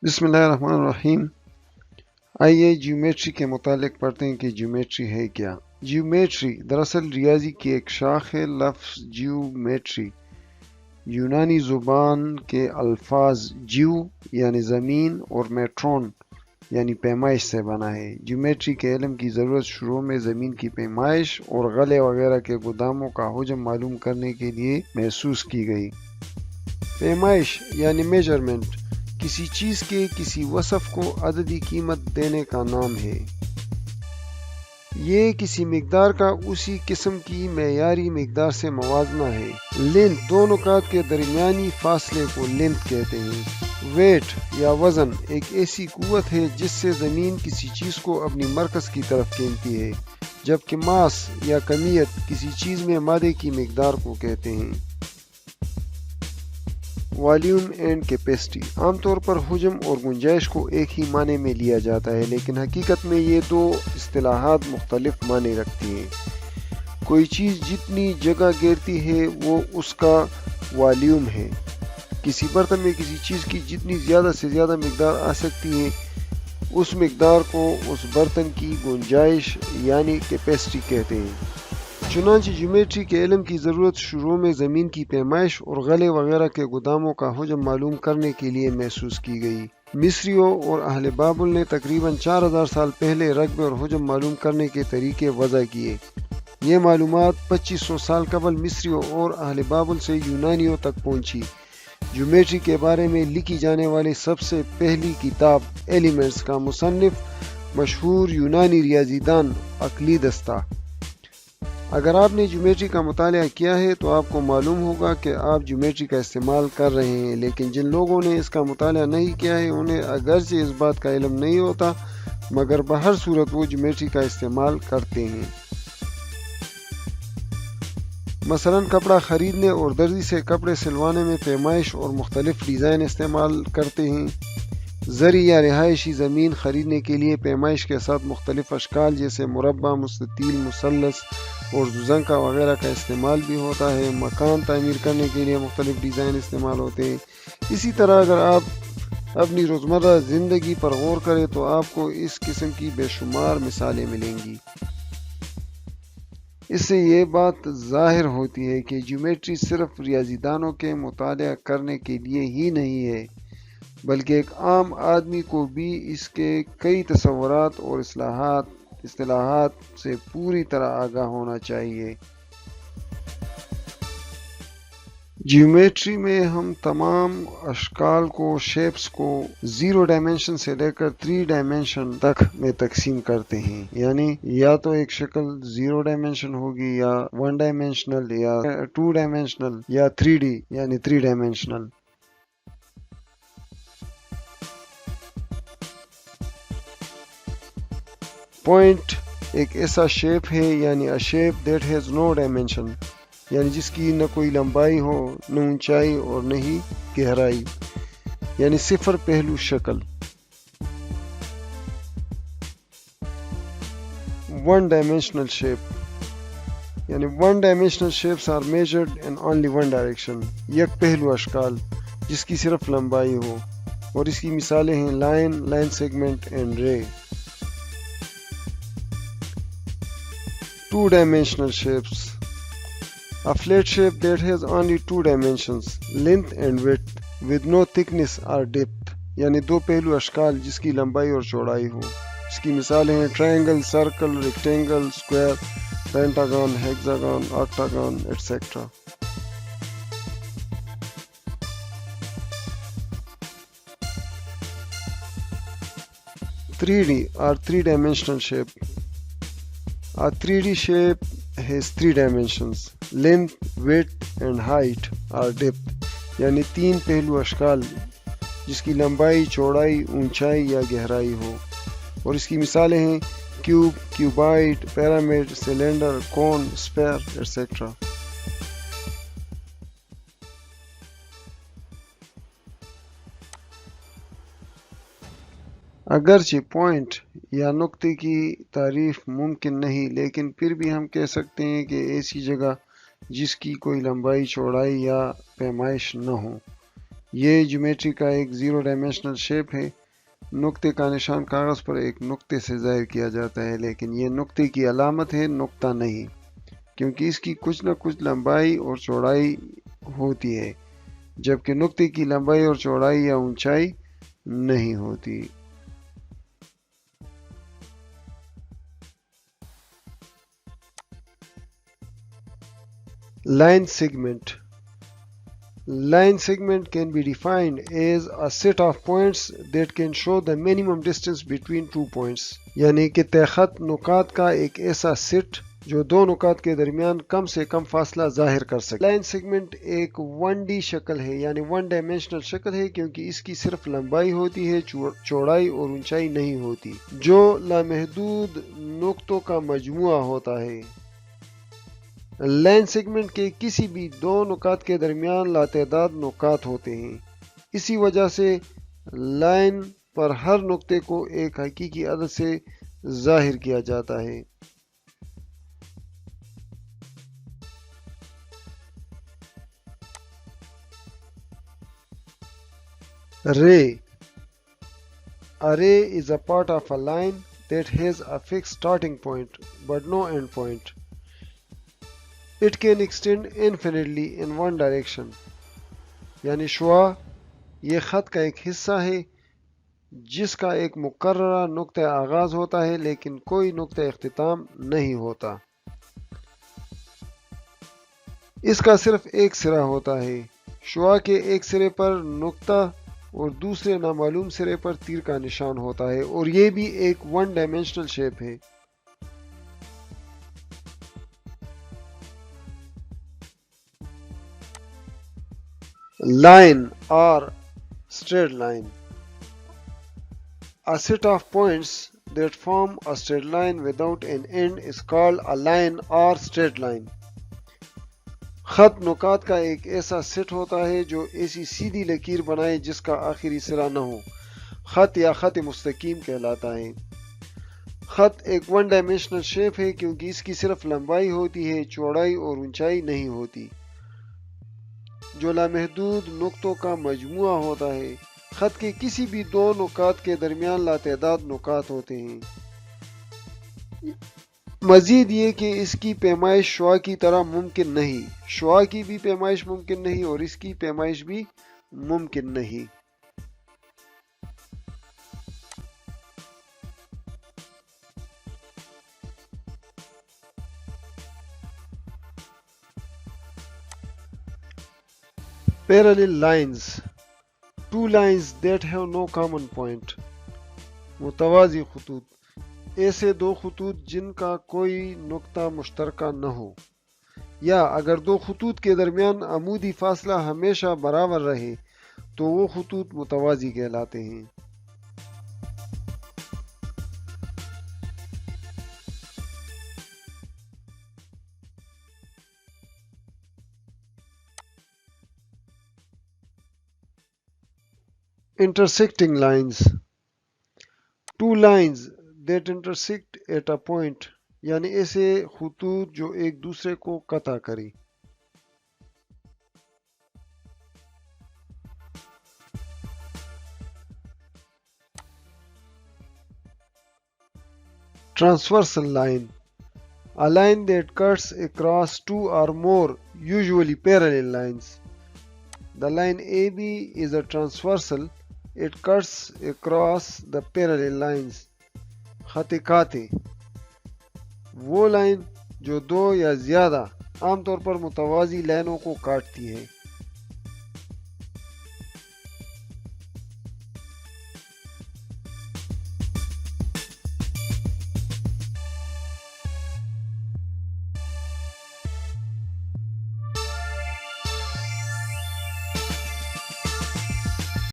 بسم اللہ الرحمن الرحیم۔ آئیے جیومیٹری کے متعلق پڑھتے ہیں کہ جیومیٹری ہے کیا۔ جیومیٹری دراصل ریاضی کی ایک شاخ ہے۔ لفظ جیومیٹری یونانی زبان کے الفاظ جیو یعنی زمین اور میٹرون یعنی پیمائش سے بنا ہے۔ جیومیٹری کے علم کی ضرورت شروع میں زمین کی پیمائش اور غلے وغیرہ کے گوداموں کا حجم معلوم کرنے کے لیے محسوس کی گئی۔ پیمائش یعنی میجرمنٹ کسی چیز کے کسی وصف کو عددی قیمت دینے کا نام ہے۔ یہ کسی مقدار کا اسی قسم کی معیاری مقدار سے موازنہ ہے۔ لینتھ دو نقاط کے درمیانی فاصلے کو لینتھ کہتے ہیں۔ ویٹ یا وزن ایک ایسی قوت ہے جس سے زمین کسی چیز کو اپنی مرکز کی طرف کھینچتی ہے، جبکہ ماس یا کمیت کسی چیز میں مادے کی مقدار کو کہتے ہیں۔ والیوم اینڈ کیپیسٹی عام طور پر حجم اور گنجائش کو ایک ہی معنی میں لیا جاتا ہے، لیکن حقیقت میں یہ دو اصطلاحات مختلف معنی رکھتی ہیں۔ کوئی چیز جتنی جگہ گھیرتی ہے وہ اس کا والیوم ہے۔ کسی برتن میں کسی چیز کی جتنی زیادہ سے زیادہ مقدار آ سکتی ہے اس مقدار کو اس برتن کی گنجائش یعنی کیپیسٹی کہتے ہیں۔ چنانچہ جیومیٹری کے علم کی ضرورت شروع میں زمین کی پیمائش اور غلے وغیرہ کے گوداموں کا حجم معلوم کرنے کے لیے محسوس کی گئی۔ مصریوں اور اہل بابل نے تقریباً 4000 سال پہلے رقبے اور حجم معلوم کرنے کے طریقے وضع کیے۔ یہ معلومات 2500 سال قبل مصریوں اور اہل بابل سے یونانیوں تک پہنچی۔ جیومیٹری کے بارے میں لکھی جانے والی سب سے پہلی کتاب ایلیمنٹس کا مصنف مشہور یونانی ریاضی دان اقلیدس تھا۔ اگر آپ نے جیومیٹری کا مطالعہ کیا ہے تو آپ کو معلوم ہوگا کہ آپ جیومیٹری کا استعمال کر رہے ہیں، لیکن جن لوگوں نے اس کا مطالعہ نہیں کیا ہے انہیں اگرچہ اس بات کا علم نہیں ہوتا مگر بہر صورت وہ جیومیٹری کا استعمال کرتے ہیں۔ مثلا کپڑا خریدنے اور درزی سے کپڑے سلوانے میں پیمائش اور مختلف ڈیزائن استعمال کرتے ہیں۔ زرعی یا رہائشی زمین خریدنے کے لیے پیمائش کے ساتھ مختلف اشکال جیسے مربع، مستطیل، مثلث اور زنکا وغیرہ کا استعمال بھی ہوتا ہے۔ مکان تعمیر کرنے کے لیے مختلف ڈیزائن استعمال ہوتے ہیں۔ اسی طرح اگر آپ اپنی روزمرہ زندگی پر غور کریں تو آپ کو اس قسم کی بے شمار مثالیں ملیں گی۔ اس سے یہ بات ظاہر ہوتی ہے کہ جیومیٹری صرف ریاضی دانوں کے مطالعہ کرنے کے لیے ہی نہیں ہے، بلکہ ایک عام آدمی کو بھی اس کے کئی تصورات اور اصطلاحات سے پوری طرح آگاہ ہونا چاہیے۔ جیومیٹری میں ہم تمام اشکال کو، شیپس کو 0 ڈائمینشن سے لے کر 3 ڈائمینشن تک میں تقسیم کرتے ہیں، یعنی یا تو ایک شکل 0 ڈائمینشن ہوگی یا 1 ڈائمینشنل یا 2 ڈائمینشنل یا 3D یعنی 3 ڈائمینشنل۔ پوائنٹ ایک ایسا شیپ ہے یعنی a shape that has no dimension، یعنی جس کی نہ کوئی لمبائی ہو، نہ اونچائی اور نہ ہی گہرائی، یعنی صفر پہلو شکل۔ 1 dimensional shape یعنی 1 dimensional shapes are measured in only one direction، یک پہلو اشکال جس کی صرف لمبائی ہو، اور اس کی مثالیں ہیں لائن، لائن سیگمنٹ اینڈ رے۔ 2 dimensional shapes a flat shape that has only 2 dimensions length and width with no thickness or depth، یعنی دو پہلو اشکال جس کی لمبائی اور چوڑائی ہو۔ اس کی مثالیں ہیں triangle, circle, rectangle, square, pentagon, hexagon, octagon etcetera. (3D) or 3-dimensional shape A 3D shape has 3 dimensions: length, width and height or depth، یعنی 3 پہلو اشکال جس کی لمبائی، چوڑائی، اونچائی یا گہرائی ہو، اور اس کی مثالیں ہیں کیوب، کیوبائڈ، پیرامڈ، سلنڈر، کون، اسفیر ایٹسیٹرا۔ اگرچہ پوائنٹ یا نقطے کی تعریف ممکن نہیں، لیکن پھر بھی ہم کہہ سکتے ہیں کہ ایسی جگہ جس کی کوئی لمبائی، چوڑائی یا پیمائش نہ ہو۔ یہ جیومیٹری کا ایک زیرو ڈائمینشنل شیپ ہے۔ نقطے کا نشان کاغذ پر ایک نقطے سے ظاہر کیا جاتا ہے، لیکن یہ نقطے کی علامت ہے، نقطہ نہیں، کیونکہ اس کی کچھ نہ کچھ لمبائی اور چوڑائی ہوتی ہے، جبکہ نقطے کی لمبائی اور چوڑائی یا اونچائی نہیں ہوتی۔ Line segment. Line segment can be defined as a set of points that can show the minimum distance between two points. یعنی کہ طے خط نقاط کا ایک ایسا سیٹ جو دو نقاط کے درمیان کم سے کم فاصلہ ظاہر کر سکے۔ لائن سیگمنٹ ایک 1D شکل ہے، یعنی ون ڈائمینشنل شکل ہے، کیونکہ اس کی صرف لمبائی ہوتی ہے، چوڑائی اور اونچائی نہیں ہوتی، جو لامحدود نقطوں کا مجموعہ ہوتا ہے۔ لائن سیگمنٹ کے کسی بھی دو نقاط کے درمیان لاتعداد نقاط ہوتے ہیں، اسی وجہ سے لائن پر ہر نقطے کو ایک حقیقی عدد سے ظاہر کیا جاتا ہے۔ Ray. A ray is a part of a line that has a fixed starting point but no end point. It can extend infinitely in one direction. یعنی شعاع یہ خط کا ایک حصہ ہے جس کا ایک مقررہ نقطہ آغاز ہوتا ہے لیکن کوئی نقطہ اختتام نہیں ہوتا۔ اس کا صرف ایک سرا ہوتا ہے۔ شعاع کے ایک سرے پر نقطہ اور دوسرے نامعلوم سرے پر تیر کا نشان ہوتا ہے، اور یہ بھی ایک ون ڈائمینشنل شیپ ہے۔ Line or straight line. A set of points that form a straight line without an end is called a line or straight line. خط نقاط کا ایک ایسا سیٹ ہوتا ہے جو ایسی سیدھی لکیر بنائے جس کا آخری سرا نہ ہو، خط یا خط مستقیم کہلاتا ہے۔ خط ایک ون ڈائمینشنل شیپ ہے کیونکہ اس کی صرف لمبائی ہوتی ہے، چوڑائی اور اونچائی نہیں ہوتی، جو لامحدود نقطوں کا مجموعہ ہوتا ہے۔ خط کے کسی بھی دو نقاط کے درمیان لاتعداد نقاط ہوتے ہیں۔ مزید یہ کہ اس کی پیمائش شعاع کی طرح ممکن نہیں، شعاع کی بھی پیمائش ممکن نہیں اور اس کی پیمائش بھی ممکن نہیں۔ Parallel lines. Two lines that have no common point. متوازی خطوط، ایسے دو خطوط جن کا کوئی نقطہ مشترکہ نہ ہو، یا اگر دو خطوط کے درمیان عمودی فاصلہ ہمیشہ برابر رہے تو وہ خطوط متوازی کہلاتے ہیں۔ Intersecting lines. Two lines that intersect at a point. یعنی ایسے خطوط جو ایک دوسرے کو قطع کریں۔ Transversal line. A line that cuts across two or more, usually parallel lines. The line AB is a transversal. It cuts across the parallel lines. خط کاتے، وہ لائن جو دو یا زیادہ عام طور پر متوازی لائنوں کو کاٹتی ہے۔